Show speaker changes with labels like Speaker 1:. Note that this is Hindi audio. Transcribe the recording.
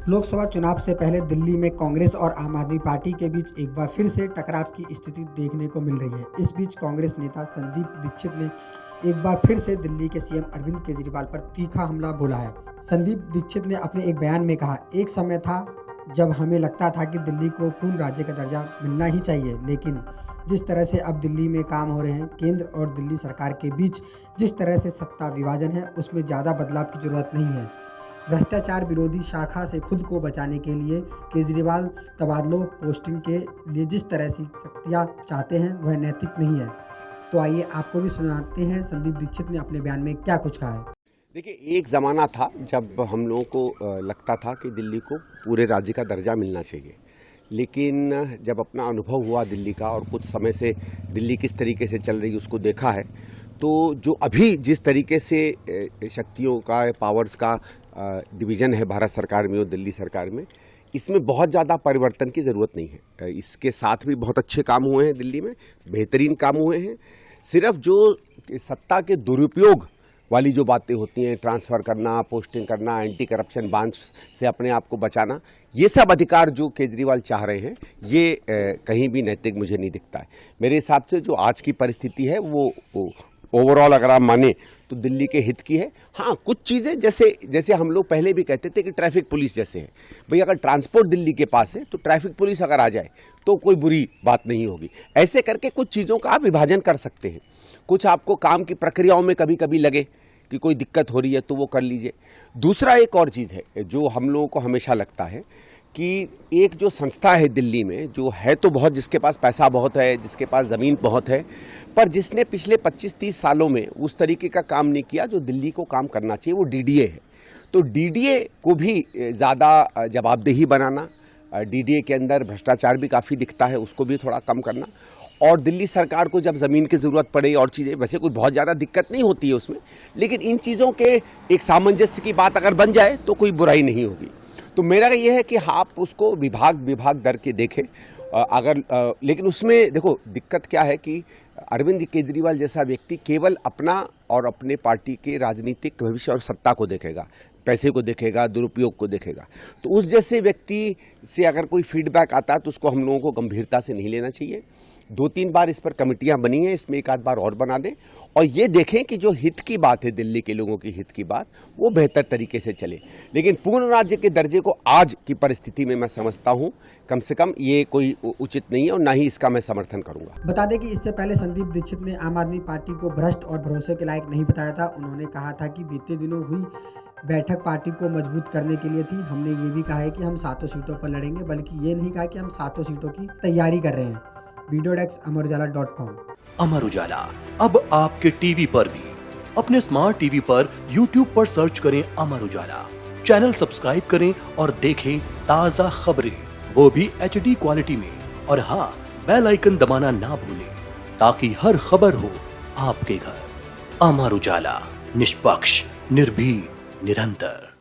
Speaker 1: लोकसभा चुनाव से पहले दिल्ली में कांग्रेस और आम आदमी पार्टी के बीच एक बार फिर से टकराव की स्थिति देखने को मिल रही है। इस बीच कांग्रेस नेता संदीप दीक्षित ने एक बार फिर से दिल्ली के सीएम अरविंद केजरीवाल पर तीखा हमला बोला है। संदीप दीक्षित ने अपने एक बयान में कहा, एक समय था जब हमें लगता था कि दिल्ली को पूर्ण राज्य का दर्जा मिलना ही चाहिए, लेकिन जिस तरह से अब दिल्ली में काम हो रहे हैं, केंद्र और दिल्ली सरकार के बीच जिस तरह से सत्ता विभाजन है, उसमें ज़्यादा बदलाव की जरूरत नहीं है। भ्रष्टाचार विरोधी शाखा से खुद को बचाने के लिए केजरीवाल तबादलों पोस्टिंग के लिए जिस तरह की शक्तियाँ चाहते हैं वह नैतिक नहीं है। तो आइए आपको भी सुनाते हैं संदीप दीक्षित ने अपने बयान में क्या कुछ कहा है।
Speaker 2: देखिए, एक ज़माना था जब हम लोगों को लगता था कि दिल्ली को पूरे राज्य का दर्जा मिलना चाहिए, लेकिन जब अपना अनुभव हुआ दिल्ली का और कुछ समय से दिल्ली किस तरीके से चल रही है उसको देखा है, तो जो अभी जिस तरीके से शक्तियों का पावर्स का डिवीज़न है भारत सरकार में और दिल्ली सरकार में, इसमें बहुत ज़्यादा परिवर्तन की ज़रूरत नहीं है। इसके साथ भी बहुत अच्छे काम हुए हैं, दिल्ली में बेहतरीन काम हुए हैं। सिर्फ जो सत्ता के दुरुपयोग वाली जो बातें होती हैं, ट्रांसफ़र करना, पोस्टिंग करना, एंटी करप्शन बांच से अपने आप को बचाना, ये सब अधिकार जो केजरीवाल चाह रहे हैं, ये कहीं भी नैतिक मुझे नहीं दिखता है। मेरे हिसाब से जो आज की परिस्थिति है वो ओवरऑल अगर आप माने तो दिल्ली के हित की है। हाँ, कुछ चीज़ें जैसे हम लोग पहले भी कहते थे कि ट्रैफिक पुलिस जैसे है, भाई अगर ट्रांसपोर्ट दिल्ली के पास है तो ट्रैफिक पुलिस अगर आ जाए तो कोई बुरी बात नहीं होगी। ऐसे करके कुछ चीज़ों का आप विभाजन कर सकते हैं। कुछ आपको काम की प्रक्रियाओं में कभी कभी लगे कि कोई दिक्कत हो रही है तो वो कर लीजिए। दूसरा एक और चीज़ है जो हम लोगों को हमेशा लगता है कि एक जो संस्था है दिल्ली में, जो है तो बहुत, जिसके पास पैसा बहुत है, जिसके पास ज़मीन बहुत है, पर जिसने पिछले 25-30 सालों में उस तरीके का काम नहीं किया जो दिल्ली को काम करना चाहिए, वो डीडीए है। तो डीडीए को भी ज़्यादा जवाबदेही बनाना, डीडीए के अंदर भ्रष्टाचार भी काफ़ी दिखता है, उसको भी थोड़ा कम करना, और दिल्ली सरकार को जब ज़मीन की ज़रूरत पड़े और चीज़ें, वैसे कोई बहुत ज़्यादा दिक्कत नहीं होती है उसमें, लेकिन इन चीज़ों के एक सामंजस्य की बात अगर बन जाए तो कोई बुराई नहीं होगी। तो मेरा ये है कि आप उसको विभाग दर के देखें, लेकिन उसमें देखो दिक्कत क्या है कि अरविंद केजरीवाल जैसा व्यक्ति केवल अपना और अपने पार्टी के राजनीतिक भविष्य और सत्ता को देखेगा, पैसे को देखेगा, दुरुपयोग को देखेगा। तो उस जैसे व्यक्ति से अगर कोई फीडबैक आता है तो उसको हम लोगों को गंभीरता से नहीं लेना चाहिए। 2-3 बार इस पर कमेटियां बनी हैं, इसमें एक आध बार और बना दें और ये देखें कि जो हित की बात है, दिल्ली के लोगों की हित की बात, वो बेहतर तरीके से चले। लेकिन पूर्ण राज्य के दर्जे को आज की परिस्थिति में मैं समझता हूं कम से कम ये कोई उचित नहीं है और ना ही इसका मैं समर्थन करूंगा।
Speaker 1: बता दें कि इससे पहले संदीप दीक्षित ने आम आदमी पार्टी को भ्रष्ट और भरोसे के लायक नहीं बताया था। उन्होंने कहा था कि बीते दिनों हुई बैठक पार्टी को मजबूत करने के लिए थी। हमने ये भी कहा है कि हम 7 सीटों पर लड़ेंगे, बल्कि ये नहीं कहा कि हम 7 सीटों की तैयारी कर रहे हैं। Video desk अमरउजाला.com।
Speaker 3: अमर उजाला अब आपके टीवी पर भी। अपने स्मार्ट टीवी पर YouTube पर सर्च करें अमर उजाला, चैनल सब्सक्राइब करें और देखें ताजा खबरें, वो भी HD क्वालिटी में। और हाँ, बेल आइकन दबाना ना भूलें ताकि हर खबर हो आपके घर। अमर उजाला, निष्पक्ष, निर्भीक, निरंतर।